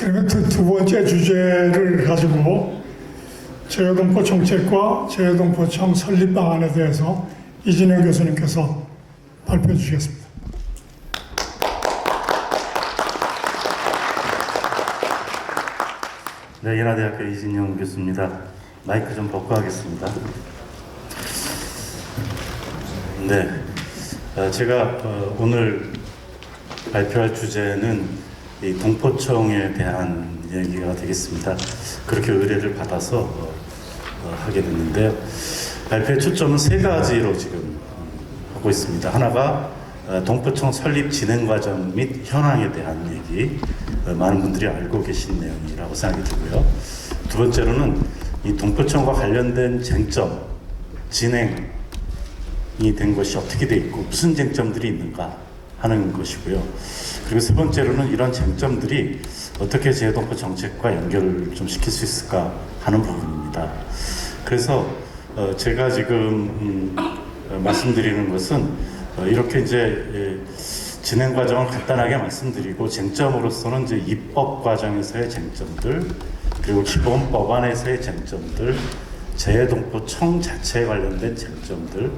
그러면 두 번째 주제를 가지고 제여동포 정책과 제여동포청 설립 방안에 대해서 이진영 교수님께서 발표해 주시겠습니다. 네, 연화대학교 이진영 교수입니다. 마이크 좀 벗고 하겠습니다. 네, 제가 오늘 발표할 주제는 이 동포청에 대한 얘기가 되겠습니다. 그렇게 의뢰를 받아서 하게 됐는데요. 발표의 초점은 세 가지로 지금 하고 있습니다. 하나가 동포청 설립 진행 과정 및 현황에 대한 얘기, 많은 분들이 알고 계신 내용이라고 생각이 들고요. 두 번째로는 이 동포청과 관련된 쟁점, 진행이 된 것이 어떻게 돼 있고 무슨 쟁점들이 있는가 하는 것이고요. 그리고 세 번째로는 이런 쟁점들이 어떻게 제해동포 정책과 연결을 좀 시킬 수 있을까 하는 부분입니다. 그래서 제가 지금 말씀드리는 것은 이렇게 이제 진행 과정을 간단하게 말씀드리고 쟁점으로서는 이제 입법 과정에서의 쟁점들, 그리고 기본 법안에서의 쟁점들, 제해동포청 자체에 관련된 쟁점들,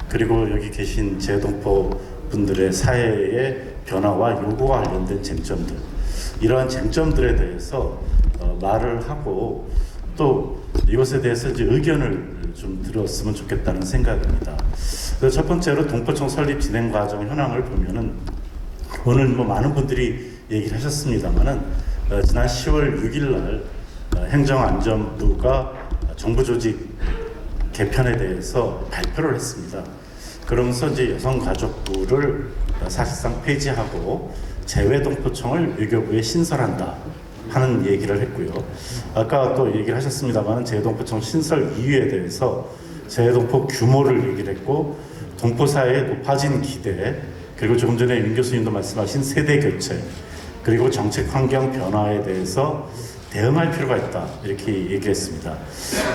그리고 여기 계신 제해동포 분들의 사회의 변화와 요구와 관련된 쟁점들, 이러한 쟁점들에 대해서 말을 하고 또 이것에 대해서 이제 의견을 좀 들었으면 좋겠다는 생각입니다. 그래서 첫 번째로 동포청 설립 진행 과정 현황을 보면은 오늘 뭐 많은 분들이 얘기를 하셨습니다만은 지난 10월 6일 날 행정안전부가 정부 조직 개편에 대해서 발표를 했습니다. 그러면서 이제 여성가족부를 사실상 폐지하고 제외동포청을 외교부에 신설한다 하는 얘기를 했고요. 아까 또 얘기를 하셨습니다만 제외동포청 신설 이유에 대해서 제외동포 규모를 얘기를 했고 동포사회의 높아진 기대, 그리고 조금 전에 윤 교수님도 말씀하신 세대 교체, 그리고 정책 환경 변화에 대해서 대응할 필요가 있다 이렇게 얘기를 했습니다.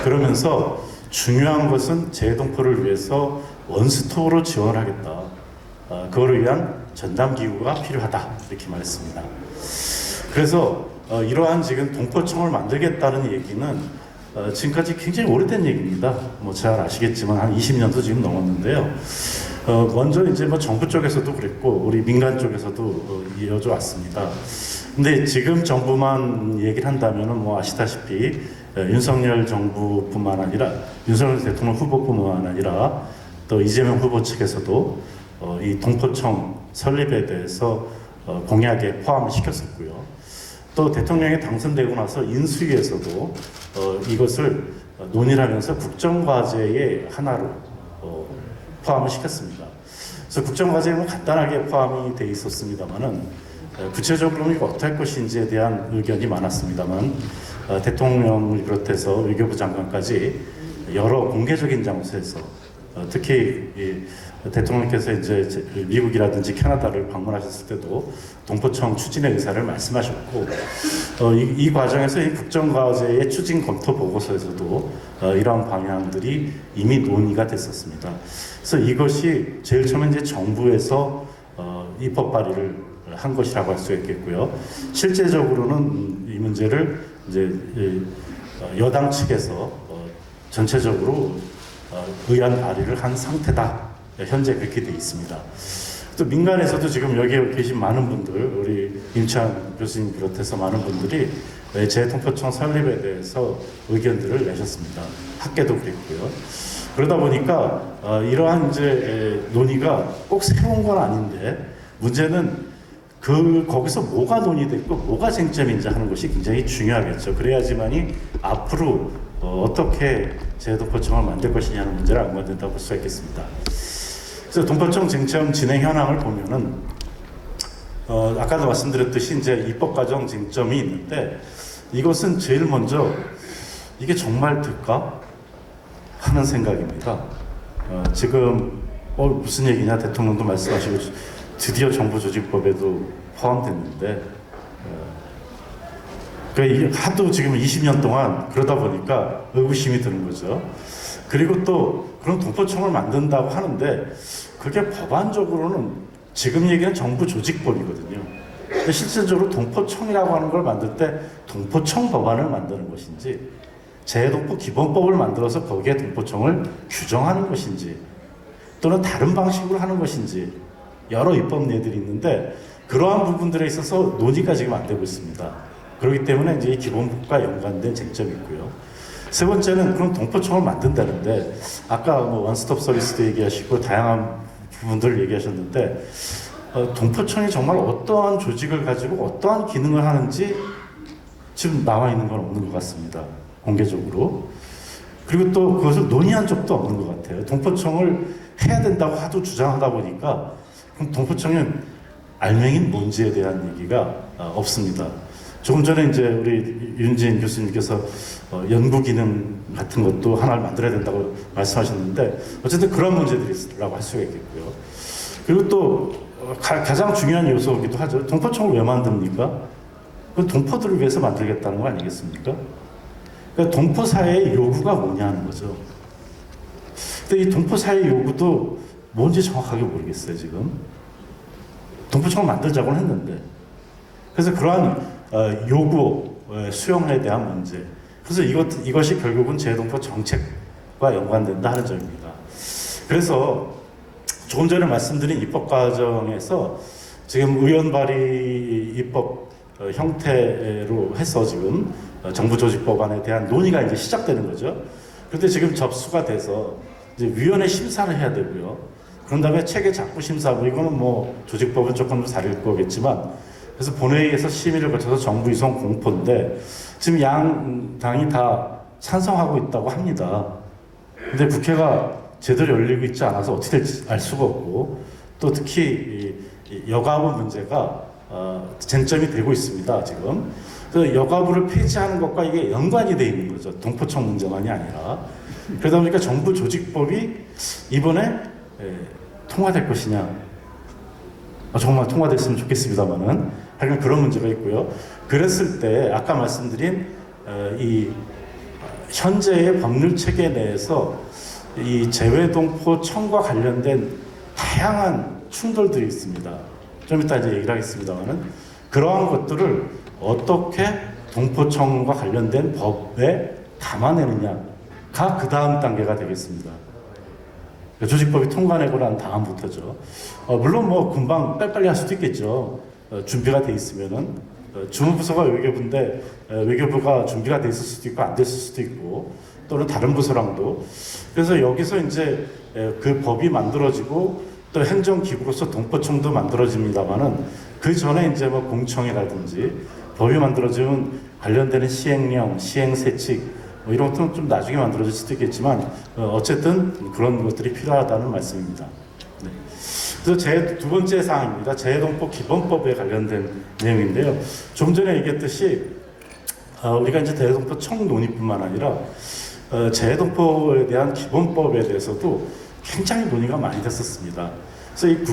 그러면서 중요한 것은 제해동포를 위해서 원스톱으로 지원을 하겠다. 그거를 위한 전담기구가 필요하다 이렇게 말했습니다. 그래서 이러한 지금 동포청을 만들겠다는 얘기는 지금까지 굉장히 오래된 얘기입니다. 뭐 잘 아시겠지만 한 20년도 지금 넘었는데요. 먼저 이제 뭐 정부 쪽에서도 그랬고 우리 민간 쪽에서도 이어져 왔습니다. 근데 지금 정부만 얘기를 한다면은 뭐 아시다시피 윤석열 정부뿐만 아니라 윤석열 대통령 후보뿐만 아니라 또 이재명 후보 측에서도 이 동포청 설립에 대해서 공약에 포함을 시켰었고요. 또 대통령이 당선되고 나서 인수위에서도 이것을 논의를 하면서 국정과제의 하나로 포함을 시켰습니다. 그래서 국정과제는 간단하게 포함이 돼 있었습니다만은 구체적으로 이거 어떻게 할 것인지에 대한 의견이 많았습니다만 대통령을 비롯해서 외교부 장관까지 여러 공개적인 장소에서 특히 대통령께서 이제 미국이라든지 캐나다를 방문하셨을 때도 동포청 추진의 의사를 말씀하셨고 이 과정에서 이 국정과제의 추진 검토 보고서에서도 이러한 방향들이 이미 논의가 됐었습니다. 그래서 이것이 제일 처음에 이제 정부에서 입법 발의를 한 것이라고 할 수 있겠고요. 실제적으로는 이 문제를 이제 여당 측에서 전체적으로 의안 발의를 한 상태다. 현재 그렇게 돼 있습니다. 또 민간에서도 지금 여기에 계신 많은 분들, 우리 임찬 교수님 비롯해서 많은 분들이 제해동포청 설립에 대해서 의견들을 내셨습니다. 학계도 그랬고요. 그러다 보니까 이러한 이제 논의가 꼭 새로운 건 아닌데 문제는 거기서 뭐가 논의됐고 뭐가 쟁점인지 하는 것이 굉장히 중요하겠죠. 그래야지만이 앞으로 어떻게 제해동포청을 만들 것이냐는 문제를 안건된다고 볼 수가 있겠습니다. 그래서 동포청 쟁점 진행 현황을 보면은 아까도 말씀드렸듯이 이제 입법 과정 쟁점이 있는데 이것은 제일 먼저 이게 정말 될까 하는 생각입니다. 지금 무슨 얘기냐 대통령도 말씀하시고 드디어 정부조직법에도 포함됐는데 그러니까 하도 지금 20년 동안 그러다 보니까 의구심이 드는 거죠. 그리고 또 그런 동포청을 만든다고 하는데 그게 법안적으로는 지금 얘기는 정부 조직법이거든요. 근데 실질적으로 동포청이라고 하는 걸 만들 때 동포청 법안을 만드는 것인지 재해동포 기본법을 만들어서 거기에 동포청을 규정하는 것인지 또는 다른 방식으로 하는 것인지 여러 입법례들이 있는데 그러한 부분들에 있어서 논의가 지금 안 되고 있습니다. 그렇기 때문에 이제 이 기본법과 연관된 쟁점이 있고요. 세 번째는 그럼 동포청을 만든다는데 아까 뭐 원스톱 서비스도 얘기하시고 다양한 부분들을 얘기하셨는데 동포청이 정말 어떠한 조직을 가지고 어떠한 기능을 하는지 지금 나와 있는 건 없는 것 같습니다. 공개적으로. 그리고 또 그것을 논의한 적도 없는 것 같아요. 동포청을 해야 된다고 하도 주장하다 보니까 그럼 동포청은 알맹이는 뭔지에 대한 얘기가 없습니다. 조금 전에 이제 우리 윤진 교수님께서 연구 기능 같은 것도 하나를 만들어야 된다고 말씀하셨는데 어쨌든 그런 문제들이라고 할 수가 있겠고요. 그리고 또 가장 중요한 요소이기도 하죠. 동포청을 왜 만듭니까? 그 동포들을 위해서 만들겠다는 거 아니겠습니까? 그러니까 동포 사회의 요구가 뭐냐 하는 거죠. 근데 이 동포 사회의 요구도 뭔지 정확하게 모르겠어요, 지금. 동포청을 만들자고는 했는데. 그래서 그러한 요구, 수용에 대한 문제. 그래서 이것이 결국은 재해동포 정책과 연관된다 하는 점입니다. 그래서 조금 전에 말씀드린 입법 과정에서 지금 의원 발의 입법 형태로 해서 지금 정부 조직 법안에 대한 논의가 이제 시작되는 거죠. 그런데 지금 접수가 돼서 이제 위원회 심사를 해야 되고요. 그런 다음에 체계 작부 심사, 뭐 이거는 뭐 조직법은 조금 다를 거겠지만, 그래서 본회의에서 심의를 거쳐서 정부 이송 공포인데 지금 양 당이 다 찬성하고 있다고 합니다. 근데 국회가 제대로 열리고 있지 않아서 어떻게 될지 알 수가 없고 또 특히 이 여가부 문제가 쟁점이 되고 있습니다. 지금 그 여가부를 폐지하는 것과 이게 연관이 돼 있는 거죠. 동포청 문제만이 아니라. 그러다 보니까 정부 조직법이 이번에 통과될 것이냐, 정말 통과됐으면 좋겠습니다만은 하여간 그런 문제가 있고요. 그랬을 때 아까 말씀드린 이 현재의 법률 체계 내에서 이 재외동포청과 관련된 다양한 충돌들이 있습니다. 좀 이따 이제 얘기를 하겠습니다만은 그러한 것들을 어떻게 동포청과 관련된 법에 담아내느냐가 그 다음 단계가 되겠습니다. 조직법이 통과되고 난 다음부터죠. 물론 뭐 금방 빨리빨리 할 수도 있겠죠. 준비가 돼 있으면은 주무부서가 외교부인데 외교부가 준비가 돼 있을 수도 있고 안 됐을 수도 있고 또는 다른 부서랑도. 그래서 여기서 이제 그 법이 만들어지고 또 행정기구로서 동포청도 만들어집니다만은 그 전에 이제 뭐 공청이라든지 법이 만들어지면 관련되는 시행령, 시행세칙 뭐 이런 것들은 좀 나중에 만들어질 수도 있겠지만 어쨌든 그런 것들이 필요하다는 말씀입니다. 네. 그래서 제 두 번째 사항입니다. 재해동포 기본법에 관련된 내용인데요. 좀 전에 얘기했듯이 우리가 이제 재해동포 청 논의뿐만 아니라 재해동포에 대한 기본법에 대해서도 굉장히 논의가 많이 됐었습니다. 그래서 이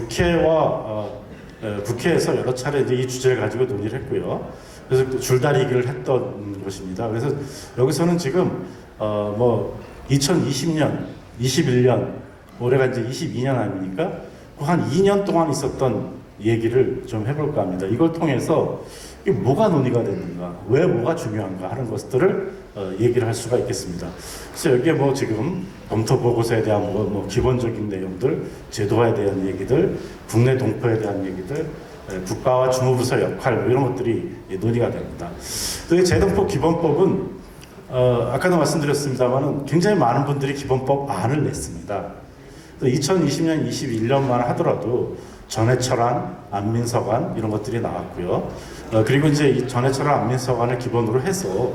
국회에서 여러 차례 이제 이 주제를 가지고 논의를 했고요. 그래서 줄다리기를 했던 것입니다. 그래서 여기서는 지금 뭐 2020년, 21년, 올해가 이제 22년 아닙니까? 한 2년 동안 있었던 얘기를 좀 해볼까 합니다. 이걸 통해서 이게 뭐가 논의가 됐는가, 왜 뭐가 중요한가 하는 것들을 얘기를 할 수가 있겠습니다. 그래서 여기에 뭐 지금 검토 보고서에 대한 뭐 기본적인 내용들, 제도화에 대한 얘기들, 국내 동포에 대한 얘기들, 국가와 주무부서 역할 뭐 이런 것들이 논의가 됩니다. 또 재동포 기본법은 아까도 말씀드렸습니다만은 굉장히 많은 분들이 기본법 안을 냈습니다. 2020년, 21년만 하더라도 전해철안, 안민서관 이런 것들이 나왔고요. 그리고 이제 이 전해철안, 안민서관을 기본으로 해서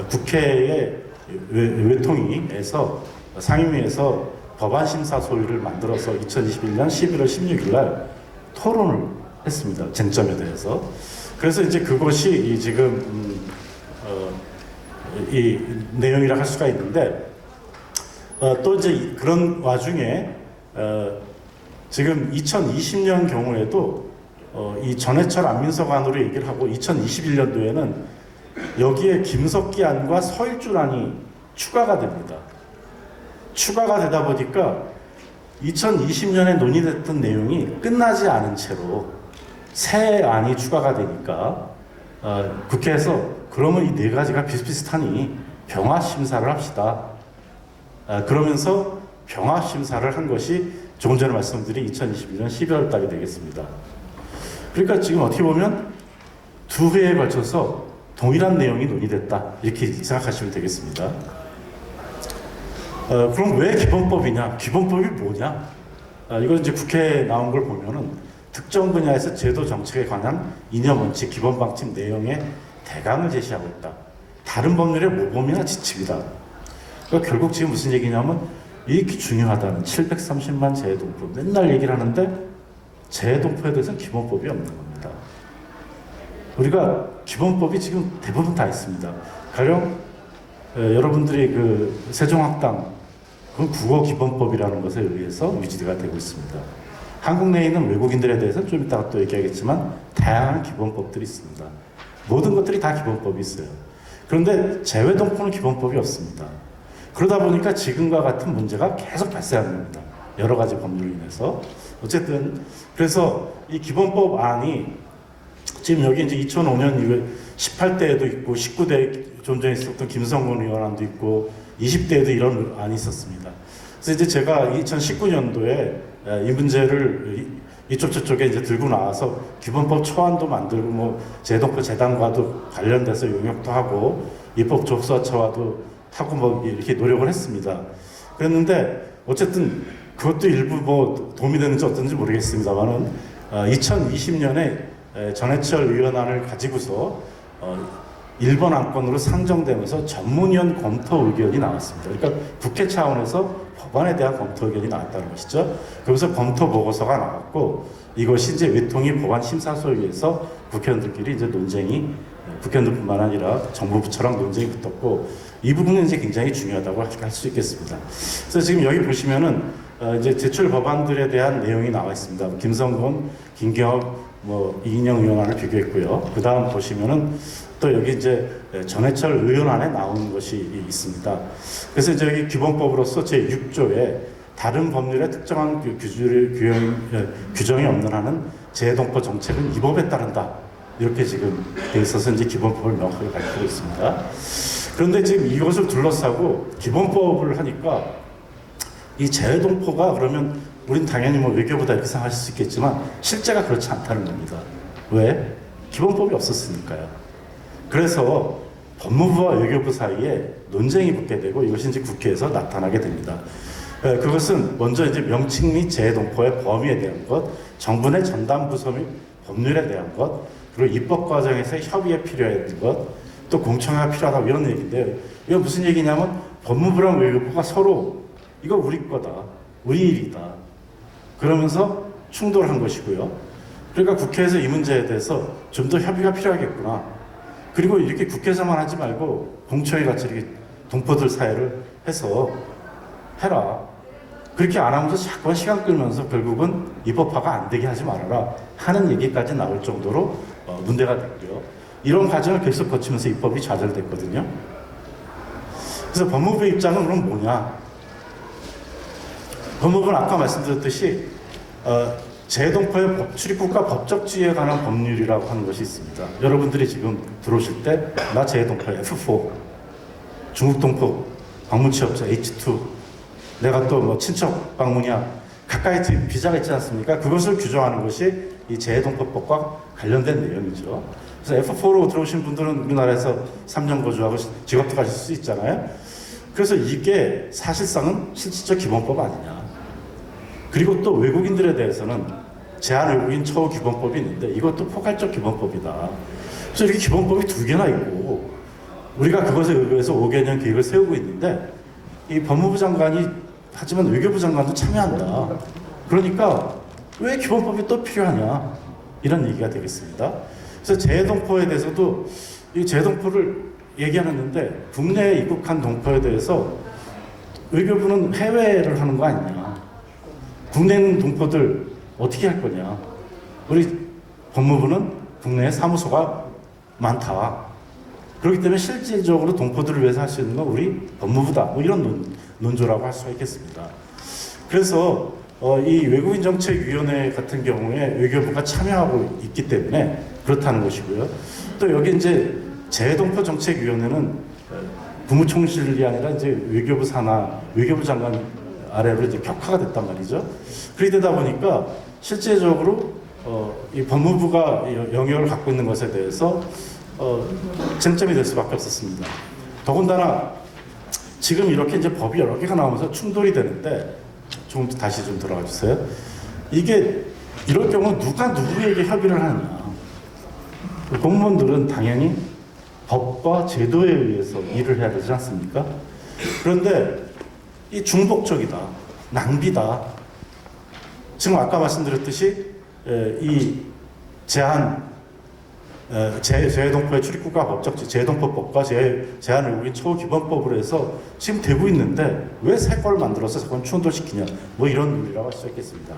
국회의 외통위에서 상임위에서 법안 심사 소위를 만들어서 2021년 11월 16일 날 토론을 했습니다. 쟁점에 대해서. 그래서 이제 그것이 지금 이 내용이라 할 수가 있는데 또 이제 그런 와중에 지금 2020년 경우에도 이 전해철 안민서관으로 얘기를 하고 2021년도에는 여기에 김석기 안과 서일준 안이 추가가 됩니다. 추가가 되다 보니까 2020년에 논의됐던 내용이 끝나지 않은 채로 새 안이 추가가 되니까 국회에서 그러면 이 네 가지가 비슷비슷하니 병합 심사를 합시다. 그러면서 병합 심사를 한 것이 조금 전에 말씀드린 2021년 12월 달이 되겠습니다. 그러니까 지금 어떻게 보면 두 회에 걸쳐서 동일한 내용이 논의됐다 이렇게 생각하시면 되겠습니다. 그럼 왜 기본법이냐? 기본법이 뭐냐? 이건 이제 국회에 나온 걸 보면은 특정 분야에서 제도 정책에 관한 이념 원칙, 기본 방침 내용의 대강을 제시하고 있다. 다른 법률의 모범이나 지침이다. 그러니까 결국 지금 무슨 얘기냐면 이렇게 중요하다는 730만 재해동포 맨날 얘기를 하는데 재해동포에 대해서는 기본법이 없는 겁니다. 우리가 기본법이 지금 대부분 다 있습니다. 가령 여러분들이 그 세종학당 그건 국어기본법이라는 것에 의해서 유지가 되고 있습니다. 한국 내에 있는 외국인들에 대해서는 좀 이따가 또 얘기하겠지만 다양한 기본법들이 있습니다. 모든 것들이 다 기본법이 있어요. 그런데 재외동포는 기본법이 없습니다. 그러다 보니까 지금과 같은 문제가 계속 발생하는 겁니다. 여러 가지 법률로 인해서. 어쨌든 그래서 이 기본법 안이 지금 여기 이제 2005년 이후에 18대에도 있고 19대 좀 전에 있었던 김성근 의원안도 있고 20대에도 이런 안이 있었습니다. 그래서 이제 제가 2019년도에 이 문제를 이쪽 저쪽에 이제 들고 나와서 기본법 초안도 만들고 뭐 재동포 재단과도 관련돼서 용역도 하고 입법 조사처와도 하고 뭐 이렇게 노력을 했습니다. 그랬는데 어쨌든 그것도 일부 뭐 도움이 되는지 어떤지 모르겠습니다만은 2020년에 전해철 의원안을 가지고서 1번 안건으로 상정되면서 전문위원 검토 의견이 나왔습니다. 그러니까 국회 차원에서 법안에 대한 검토 의견이 나왔다는 것이죠. 그래서 검토 보고서가 나왔고 이것이 이제 외통위 법안 심사소위에서 국회의원들끼리 이제 논쟁이 국회의원들뿐만 아니라 정부 부처랑 논쟁이 붙었고 이 부분은 이제 굉장히 중요하다고 할 수 있겠습니다. 그래서 지금 여기 보시면은 이제 제출 법안들에 대한 내용이 나와 있습니다. 김성곤, 김경엽, 뭐 이인영 의원안을 비교했고요. 그 다음 보시면은 또 여기 이제 전해철 의원안에 나오는 것이 있습니다. 그래서 이제 여기 기본법으로서 제6조에 다른 법률의 특정한 규정이 없는 한은 재해동포 정책은 이 법에 따른다. 이렇게 지금 돼 있어서 이제 기본법을 명확하게 밝히고 있습니다. 그런데 지금 이것을 둘러싸고 기본법을 하니까 이 재해동포가 그러면 우린 당연히 뭐 외교부다 이렇게 생각하실 수 있겠지만 실제가 그렇지 않다는 겁니다. 왜? 기본법이 없었으니까요. 그래서 법무부와 외교부 사이에 논쟁이 붙게 되고 이것이 이제 국회에서 나타나게 됩니다. 그것은 먼저 이제 명칭 및 재해동포의 범위에 대한 것, 정부 내 전담 부서 및 법률에 대한 것, 그리고 입법 과정에서 협의에 필요한 것, 또 공청회가 필요하다 이런 얘기인데요. 이건 무슨 얘기냐면 법무부랑 외교부가 서로 이거 우리 거다, 우리 일이다. 그러면서 충돌한 것이고요. 그러니까 국회에서 이 문제에 대해서 좀 더 협의가 필요하겠구나. 그리고 이렇게 국회에서만 하지 말고 공청회 같이 이렇게 동포들 사회를 해서 해라. 그렇게 안 하면서 자꾸만 시간 끌면서 결국은 입법화가 안 되게 하지 말아라 하는 얘기까지 나올 정도로 문제가 됐고요. 이런 과정을 계속 거치면서 입법이 좌절됐거든요. 그래서 법무부의 입장은 그럼 뭐냐? 법무부는 아까 말씀드렸듯이 재해동포의 출입국과 법적 지위에 관한 법률이라고 하는 것이 있습니다. 여러분들이 지금 들어오실 때 나 재해동포 F4, 중국 동포 방문 취업자 H2, 내가 또 뭐 친척 방문이야 가까이 비자가 있지 않습니까? 그것을 규정하는 것이 이 재해동포법과 관련된 내용이죠. 그래서 F4로 들어오신 분들은 우리나라에서 3년 거주하고 직업도 가질 수 있잖아요. 그래서 이게 사실상은 실질적 기본법 아니냐. 그리고 또 외국인들에 대해서는 제한 외국인 처우 기본법이 있는데 이것도 포괄적 기본법이다. 그래서 이렇게 기본법이 두 개나 있고 우리가 그것에 의거해서 5개년 계획을 세우고 있는데 이 법무부 장관이 하지만 외교부 장관도 참여한다. 그러니까 왜 기본법이 또 필요하냐 이런 얘기가 되겠습니다. 그래서 재해동포에 대해서도 이 재해동포를 얘기하는데 국내에 입국한 동포에 대해서 외교부는 해외를 하는 거 아니냐. 국내에 있는 동포들 어떻게 할 거냐. 우리 법무부는 국내에 사무소가 많다. 그렇기 때문에 실질적으로 동포들을 위해서 할 수 있는 건 우리 법무부다. 뭐 이런 논조라고 할 수가 있겠습니다. 그래서 이 외국인정책위원회 같은 경우에 외교부가 참여하고 있기 때문에 그렇다는 것이고요. 또 여기 이제 재동포 정책위원회는 국무총실이 아니라 이제 외교부 산하 외교부 장관 아래로 이제 격화가 됐단 말이죠. 그렇게 되다 보니까 실제적으로 이 법무부가 영역을 갖고 있는 것에 대해서 쟁점이 될 수밖에 없었습니다. 더군다나 지금 이렇게 이제 법이 여러 개가 나오면서 충돌이 되는데 좀 다시 좀 들어가 주세요. 이게 이럴 경우 누가 누구에게 협의를 하느냐. 공무원들은 당연히 법과 제도에 의해서 일을 해야 되지 않습니까? 그런데 이 중복적이다, 낭비다. 지금 아까 말씀드렸듯이 이 재해동포의 출입국가 법적 재해동포법과 제한 외국인 처우 기본법으로 해서 지금 되고 있는데 왜 새 걸 만들어서 자꾸 충돌시키냐, 뭐 이런 논리라고 할 수 있겠습니다.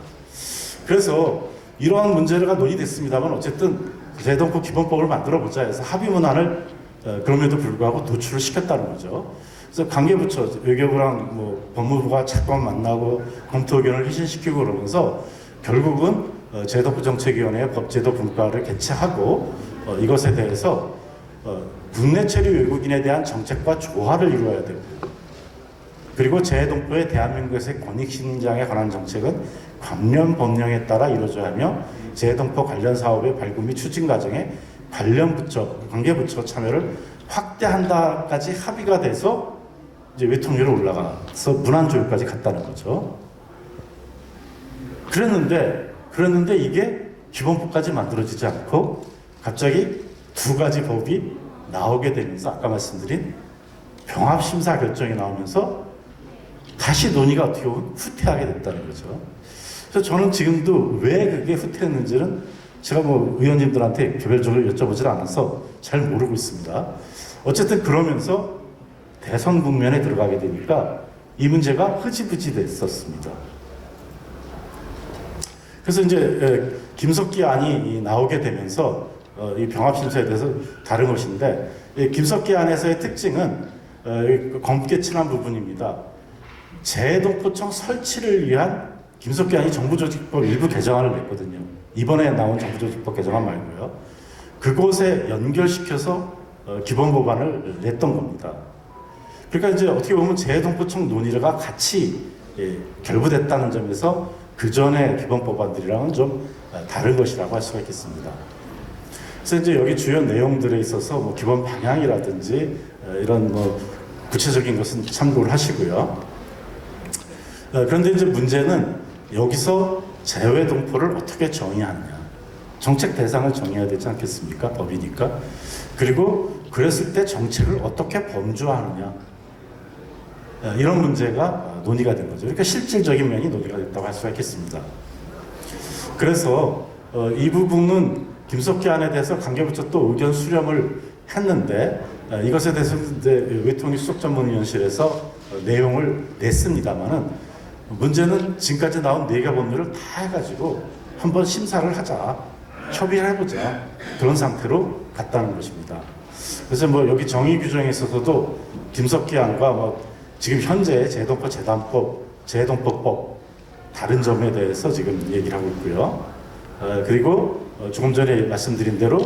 그래서 이러한 문제가 논의됐습니다만 어쨌든 재해동포 기본법을 만들어 보자 해서 합의 문안을 그럼에도 불구하고 도출을 시켰다는 거죠. 그래서 관계부처 외교부랑 뭐 법무부가 잠깐 만나고 검토 의견을 회신시키고 그러면서 결국은 재해동포 정책위원회의 법제도 분과를 개최하고 이것에 대해서 국내 체류 외국인에 대한 정책과 조화를 이루어야 되고, 그리고 재해동포의 대한민국에서의 권익신장에 관한 정책은 관련 법령에 따라 이루어져야 하며 재해동포 관련 사업의 발굴 및 추진 과정에 관련 부처, 관계부처 참여를 확대한다까지 합의가 돼서 이제 외통위로 올라가서 문안 조율까지 갔다는 거죠. 그랬는데 이게 기본법까지 만들어지지 않고 갑자기 두 가지 법이 나오게 되면서 아까 말씀드린 병합심사 결정이 나오면서 다시 논의가 어떻게 보면 후퇴하게 됐다는 거죠. 그래서 저는 지금도 왜 그게 후퇴했는지는 제가 뭐 의원님들한테 개별적으로 여쭤보질 않아서 잘 모르고 있습니다. 어쨌든 그러면서 대선 국면에 들어가게 되니까 이 문제가 흐지부지 됐었습니다. 그래서 이제 김석기 안이 나오게 되면서 이 병합심사에 대해서 다른 것인데, 김석기 안에서의 특징은 검게 친한 부분입니다. 재해동포청 설치를 위한 김석기 안이 정부조직법 일부 개정안을 냈거든요. 이번에 나온 정부조직법 개정안 말고요. 그곳에 연결시켜서 기본법안을 냈던 겁니다. 그러니까 이제 어떻게 보면 재해동포청 논의가 같이 결부됐다는 점에서 그 전에 기본법안들이랑은 좀 다른 것이라고 할 수가 있겠습니다. 그래서 이제 여기 주요 내용들에 있어서 뭐 기본 방향이라든지 이런 뭐 구체적인 것은 참고를 하시고요. 그런데 이제 문제는 여기서 재해동포를 어떻게 정의하느냐. 정책 대상을 정해야 되지 않겠습니까? 법이니까. 그리고 그랬을 때 정책을 어떻게 범주화하느냐. 이런 문제가 논의가 된 거죠. 그러니까 실질적인 면이 논의가 됐다고 할 수가 있겠습니다. 그래서 이 부분은 김석기 안에 대해서 관계부처 또 의견 수렴을 했는데 이것에 대해서 이제 외통위 수석전문위원실에서 내용을 냈습니다만은 문제는 지금까지 나온 4개 법률을 다 해가지고 한번 심사를 하자, 협의를 해보자, 그런 상태로 갔다는 것입니다. 그래서 뭐 여기 정의 규정에 있어서도 김석기 안과 뭐 지금 현재 재해동포법 다른 점에 대해서 지금 얘기를 하고 있고요. 그리고 조금 전에 말씀드린 대로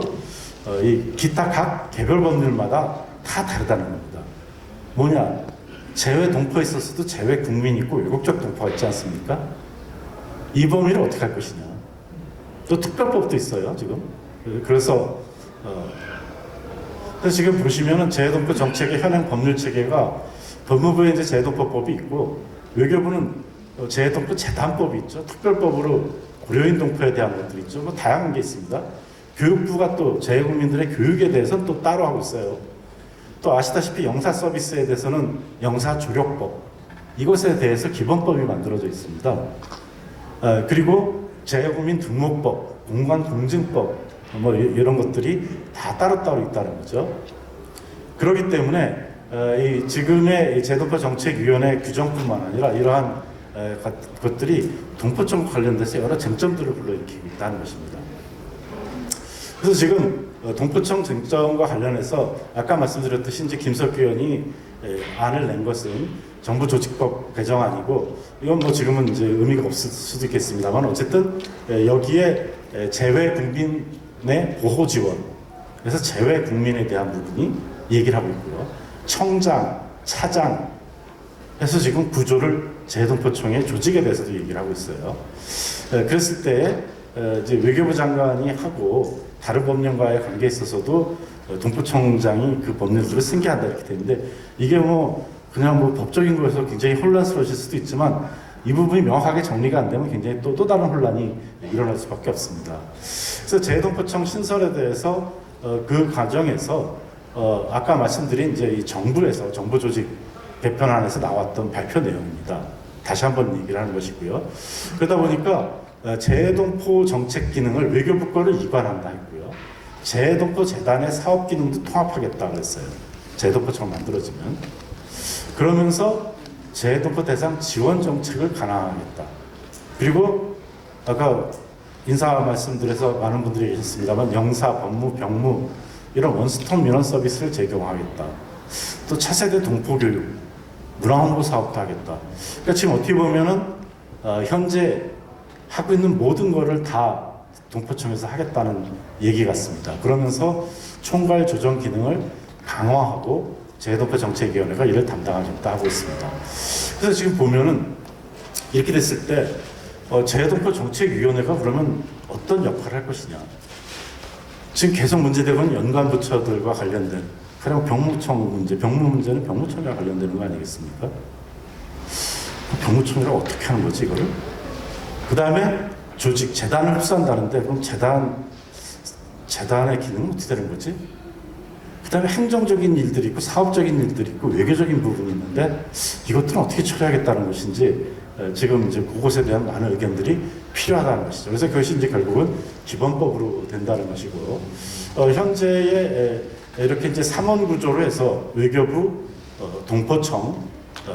이 기타 각 개별 법률마다 다 다르다는 겁니다. 뭐냐? 재해동포에 있어서도 재해 국민이 있고 외국적 동포가 있지 않습니까? 이 범위를 어떻게 할 것이냐. 또 특별법도 있어요, 지금. 그래서 지금 보시면은 재해동포 정책의 현행 법률 체계가 법무부에 이제 재해동포법이 있고 외교부는 재해동포 재단법이 있죠. 특별법으로 고려인 동포에 대한 것들이 있죠. 뭐 다양한 게 있습니다. 교육부가 또 재해국민들의 교육에 대해서는 또 따로 하고 있어요. 또 아시다시피 영사 서비스에 대해서는 영사조력법, 이것에 대해서 기본법이 만들어져 있습니다. 그리고 재해국민 등록법, 공관공증법, 뭐 이런 것들이 다 따로따로 있다는 거죠. 그렇기 때문에 이 지금의 재해동포 정책위원회 규정뿐만 아니라 이러한 것들이 동포청과 관련돼서 여러 쟁점들을 불러일으키고 있다는 것입니다. 그래서 지금 동포청 쟁점과 관련해서 아까 말씀드렸듯이 이제 김석규 의원이 안을 낸 것은 정부조직법 개정안이고 이건 뭐 지금은 이제 의미가 없을 수도 있겠습니다만 어쨌든 여기에 재외 국민의 보호 지원 그래서 재외 국민에 대한 부분이 얘기를 하고 있고요. 청장, 차장 해서 지금 구조를 재동포청의 조직에 대해서도 얘기를 하고 있어요. 그랬을 때 이제 외교부 장관이 하고 다른 법령과의 관계에 있어서도 동포청장이 그 법률들을 승계한다 이렇게 되는데 이게 뭐 그냥 뭐 법적인 거에서 굉장히 혼란스러우실 수도 있지만 이 부분이 명확하게 정리가 안 되면 굉장히 또 다른 혼란이 일어날 수밖에 없습니다. 그래서 재동포청 신설에 대해서 그 과정에서 아까 말씀드린 이제 이 정부에서 정부조직 개편안에서 나왔던 발표 내용입니다. 다시 한번 얘기를 하는 것이고요. 그러다 보니까 재동포 정책 기능을 외교부 거를 이관한다 했고요. 재동포 재단의 사업 기능도 통합하겠다 그랬어요. 재동포청 만들어지면. 그러면서 재동포 대상 지원 정책을 가능하겠다. 그리고 아까 인사 말씀드려서 많은 분들이 계셨습니다만 영사, 법무, 병무 이런 원스톱 민원 서비스를 제공하겠다. 또 차세대 동포교육, 문화홍보 사업도 하겠다. 그러니까 지금 어떻게 보면은 현재 하고 있는 모든 거를 다 동포청에서 하겠다는 얘기 같습니다. 그러면서 총괄 조정 기능을 강화하고 재동포 정책위원회가 이를 담당하겠다 하고 있습니다. 그래서 지금 보면은 이렇게 됐을 때 재동포 정책위원회가 그러면 어떤 역할을 할 것이냐. 지금 계속 문제되고 있는 연관 부처들과 관련된 가령 병무청 문제, 병무 문제는 병무청과 관련되는 거 아니겠습니까? 병무청이랑 어떻게 하는 거지 이거를? 그 다음에 조직, 재단을 흡수한다는데 그럼 재단의 기능은 어떻게 되는 거지? 그 다음에 행정적인 일들이 있고 사업적인 일들이 있고 외교적인 부분이 있는데 이것들은 어떻게 처리하겠다는 것인지 지금 이제 그것에 대한 많은 의견들이 필요하다는 것이죠. 그래서 그것이 이제 결국은 기본법으로 된다는 것이고 현재의 이렇게 이제 3원 구조로 해서 외교부, 동포청,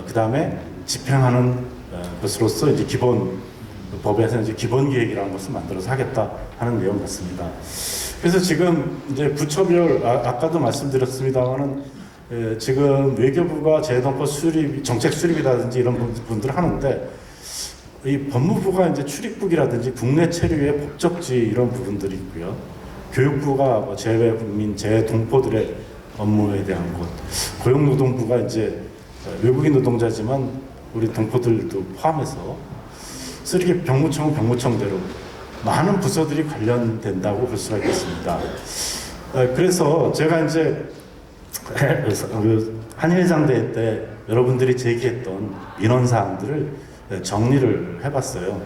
그 다음에 집행하는 것으로서 이제 기본 법에서 이제 기본 계획이라는 것을 만들어서 하겠다 하는 내용 같습니다. 그래서 지금 이제 부처별 아까도 말씀드렸습니다만은 지금 외교부가 재동포 수립 정책 수립이라든지 이런 부분들을 하는데 이 법무부가 이제 출입국이라든지 국내 체류의 법적지 이런 부분들이 있고요. 교육부가 뭐 재외 국민, 재외 동포들의 업무에 대한 것, 고용노동부가 이제 외국인 노동자지만 우리 동포들도 포함해서 쓰리기 병무청은 병무청대로 많은 부서들이 관련된다고 볼 수가 있겠습니다. 그래서 제가 이제 한일장대 때 여러분들이 제기했던 민원 사항들을 정리를 해봤어요.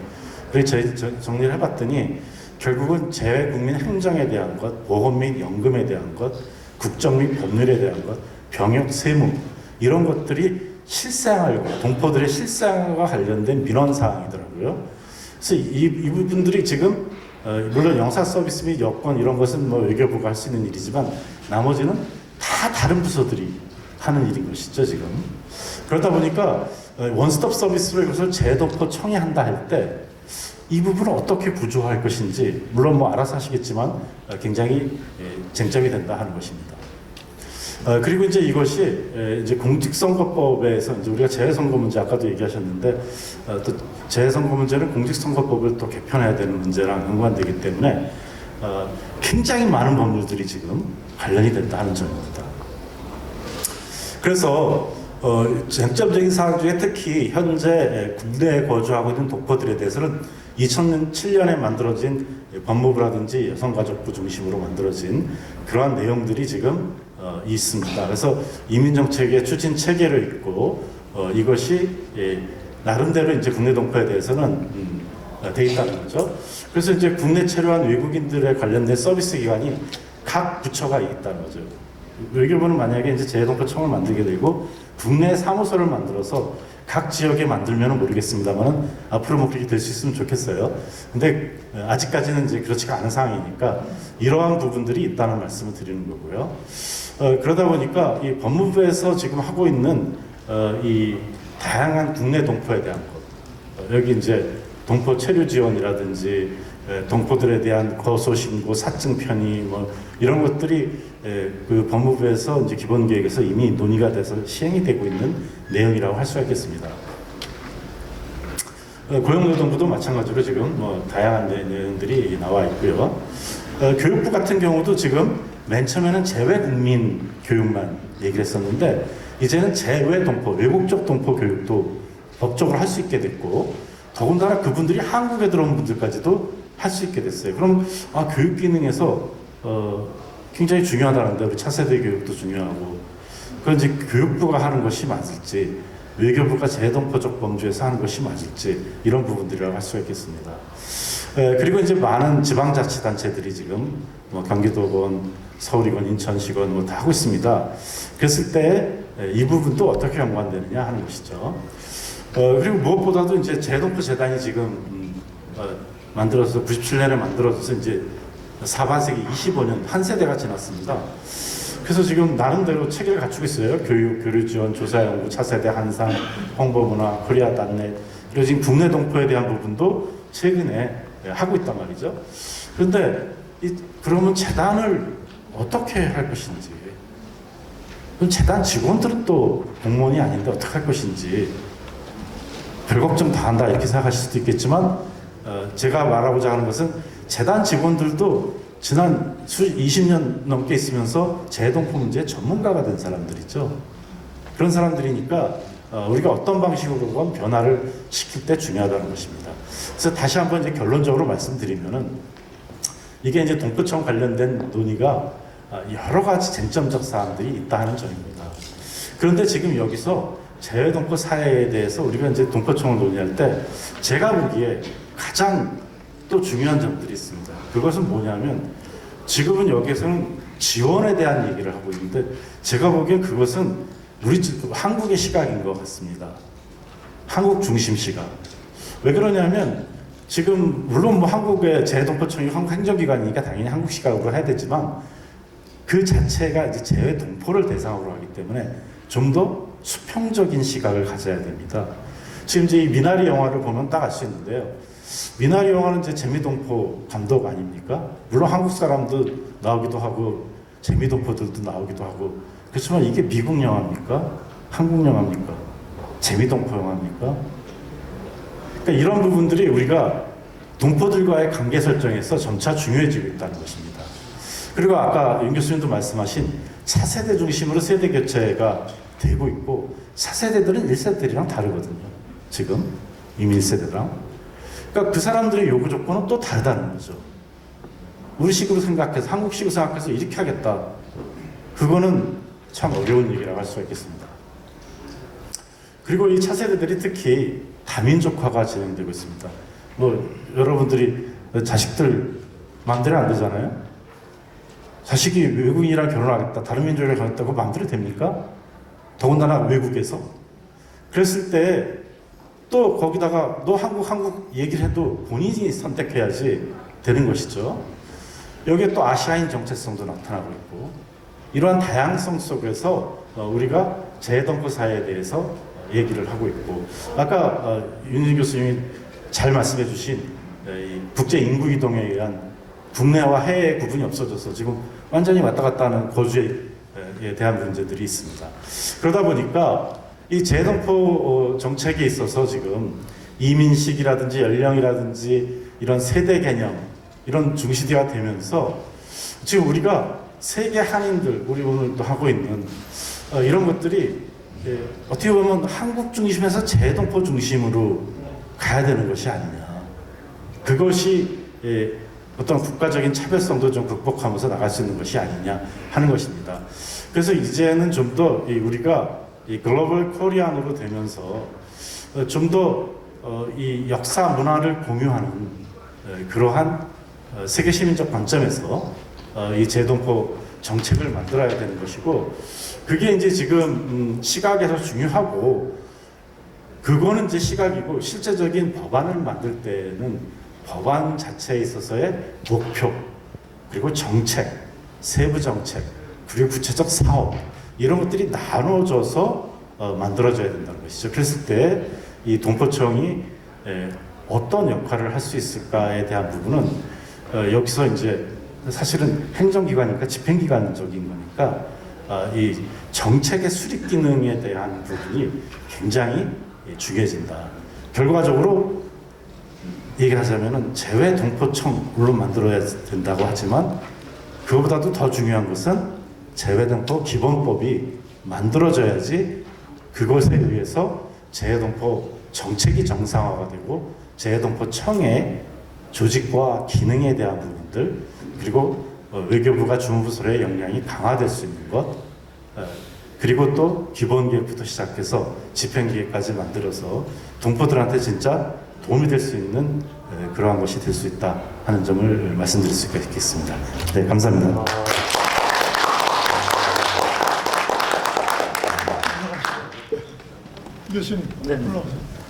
그래서 정리를 해봤더니 결국은 재외국민 행정에 대한 것, 보험 및 연금에 대한 것, 국정 및 법률에 대한 것, 병역, 세무 이런 것들이 실생활과 동포들의 실생활과 관련된 민원 사항이더라고요. 그래서 이 부분들이 지금 물론 영사 서비스 및 여권 이런 것은 뭐 외교부가 할 수 있는 일이지만 나머지는 다 다른 부서들이 하는 일인 것이죠 지금. 그러다 보니까 원스톱 서비스를 그래서 재동포청이 한다 할 때 이 부분을 어떻게 구조할 것인지 물론 뭐 알아서 하시겠지만 굉장히 쟁점이 된다 하는 것입니다. 그리고 이제 이것이 이제 공직선거법에서 이제 우리가 재선거 문제 아까도 얘기하셨는데 또 재선거 문제는 공직선거법을 또 개편해야 되는 문제랑 연관되기 때문에 굉장히 많은 법률들이 지금 관련이 된다 하는 점입니다. 그래서 쟁점적인 사항 중에 특히 현재 국내에 거주하고 있는 동포들에 대해서는 2007년에 만들어진 법무부라든지 여성가족부 중심으로 만들어진 그러한 내용들이 지금 있습니다. 그래서 이민정책의 추진 체계를 있고 이것이 나름대로 이제 국내 동포에 대해서는 돼 있다는 거죠. 그래서 이제 국내 체류한 외국인들에 관련된 서비스 기관이 각 부처가 있다는 거죠. 외교부는 만약에 이제 재동포청을 만들게 되고 국내 사무소를 만들어서 각 지역에 만들면 모르겠습니다만은 앞으로 뭐 그렇게 될 수 있으면 좋겠어요. 근데 아직까지는 이제 그렇지가 않은 상황이니까 이러한 부분들이 있다는 말씀을 드리는 거고요. 그러다 보니까 이 법무부에서 지금 하고 있는 이 다양한 국내 동포에 대한 것, 여기 이제 동포 체류 지원이라든지 동포들에 대한 거소신고, 사증 편의 뭐 이런 것들이 그 법무부에서 이제 기본계획에서 이미 논의가 돼서 시행이 되고 있는 내용이라고 할 수가 있겠습니다. 고용노동부도 마찬가지로 지금 뭐 다양한 내용들이 나와 있고요. 교육부 같은 경우도 지금 맨 처음에는 재외국민 교육만 얘기를 했었는데 이제는 재외동포, 외국적 동포 교육도 법적으로 할 수 있게 됐고 더군다나 그분들이 한국에 들어온 분들까지도 할 수 있게 됐어요. 그럼 교육 기능에서 굉장히 중요하다는데 우리 차세대 교육도 중요하고 그건 이제 교육부가 하는 것이 맞을지 외교부가 재동포적 범주에서 하는 것이 맞을지 이런 부분들이라고 할 수가 있겠습니다. 그리고 이제 많은 지방자치단체들이 지금 뭐 경기도건, 서울이건, 인천시건 뭐 다 하고 있습니다. 그랬을 때 이 부분도 어떻게 연관되느냐 하는 것이죠. 그리고 무엇보다도 이제 재동포 재단이 지금 만들어서 97년에 만들어져서 이제 4반세기 25년 한 세대가 지났습니다. 그래서 지금 나름대로 체계를 갖추고 있어요. 교육, 교류 지원, 조사 연구, 차세대 한상, 홍보문화, 코리아단넷 그리고 지금 국내 동포에 대한 부분도 최근에 하고 있단 말이죠. 그런데 그러면 재단을 어떻게 할 것인지, 그럼 재단 직원들은 또 공무원이 아닌데 어떻게 할 것인지 별 걱정 다 한다 이렇게 생각하실 수도 있겠지만 제가 말하고자 하는 것은 재단 직원들도 지난 20년 넘게 있으면서 재동포 문제의 전문가가 된 사람들이죠. 그런 사람들이니까 우리가 어떤 방식으로건 변화를 시킬 때 중요하다는 것입니다. 그래서 다시 한번 이제 결론적으로 말씀드리면은 이게 이제 동포청 관련된 논의가 여러 가지 쟁점적 사항들이 있다 하는 점입니다. 그런데 지금 여기서 재외동포 사회에 대해서 우리가 이제 동포청을 논의할 때 제가 보기에 가장 또 중요한 점들이 있습니다. 그것은 뭐냐면 지금은 여기에서는 지원에 대한 얘기를 하고 있는데 제가 보기엔 그것은 우리 한국의 시각인 것 같습니다. 한국 중심 시각. 왜 그러냐면 지금 물론 뭐 한국의 재외동포청이 한국 행정기관이니까 당연히 한국 시각으로 해야 되지만 그 자체가 이제 재외동포를 대상으로 하기 때문에 좀 더 수평적인 시각을 가져야 됩니다. 지금 이제 이 미나리 영화를 보면 딱 알 수 있는데요. 미나리 영화는 이제 재미동포 감독 아닙니까? 물론 한국 사람도 나오기도 하고 재미동포들도 나오기도 하고 그렇지만 이게 미국 영화입니까? 한국 영화입니까? 재미동포 영화입니까? 그러니까 이런 부분들이 우리가 동포들과의 관계 설정에서 점차 중요해지고 있다는 것입니다. 그리고 아까 윤 교수님도 말씀하신 차세대 중심으로 세대 교체가 되고 있고 4세대들은 1세대들이랑 다르거든요. 지금 이미 1세대랑. 그러니까 그 사람들의 요구 조건은 또 다르다는 거죠. 우리식으로 생각해서 한국식으로 생각해서 이렇게 하겠다. 그거는 참 어려운 얘기라고 할 수가 있겠습니다. 그리고 이 차세대들이 특히 다민족화가 진행되고 있습니다. 뭐 여러분들이 자식들 마음대로 안 되잖아요. 자식이 외국인이랑 결혼하겠다, 다른 민족이랑 결혼했다고 마음대로 됩니까? 더군다나 외국에서. 그랬을 때 또 거기다가 너 한국 얘기를 해도 본인이 선택해야지 되는 것이죠. 여기에 또 아시아인 정체성도 나타나고 있고 이러한 다양성 속에서 우리가 재동포 사회에 대해서 얘기를 하고 있고 아까 윤희 교수님이 잘 말씀해 주신 국제 인구 이동에 의한 국내와 해외의 구분이 없어져서 지금 완전히 왔다 갔다 하는 거주에 대한 문제들이 있습니다. 그러다 보니까 이 재동포 정책에 있어서 지금 이민식이라든지 연령이라든지 이런 세대 개념 이런 중시대가 되면서 지금 우리가 세계 한인들 우리 오늘 또 하고 있는 이런 것들이 어떻게 보면 한국 중심에서 재동포 중심으로 가야 되는 것이 아니냐. 그것이 어떤 국가적인 차별성도 좀 극복하면서 나갈 수 있는 것이 아니냐 하는 것입니다. 그래서 이제는 좀 더 우리가 이 글로벌 코리안으로 되면서 좀 더 이 역사 문화를 공유하는 그러한 세계 시민적 관점에서 이 재동포 정책을 만들어야 되는 것이고 그게 이제 지금 시각에서 중요하고 그거는 이제 시각이고 실제적인 법안을 만들 때는 법안 자체에 있어서의 목표 그리고 정책, 세부 정책 그리고 구체적 사업 이런 것들이 나눠져서 만들어져야 된다는 것이죠. 그랬을 때 이 동포청이 어떤 역할을 할 수 있을까에 대한 부분은 여기서 이제 사실은 행정기관이니까 집행기관적인 거니까 이 정책의 수립 기능에 대한 부분이 굉장히 중요해진다. 결과적으로 얘기를 하자면은 재외동포청 물론 만들어야 된다고 하지만 그거보다도 더 중요한 것은 재외동포 기본법이 만들어져야지 그것에 의해서 재외동포 정책이 정상화가 되고 재외동포청의 조직과 기능에 대한 부분들 그리고 외교부가 주무부서의 역량이 강화될 수 있는 것 그리고 또 기본계획부터 시작해서 집행계획까지 만들어서 동포들한테 진짜 도움이 될 수 있는 그러한 것이 될 수 있다 하는 점을 말씀드릴 수가 있겠습니다. 네, 감사합니다. 교수님, 네. 올라오세요.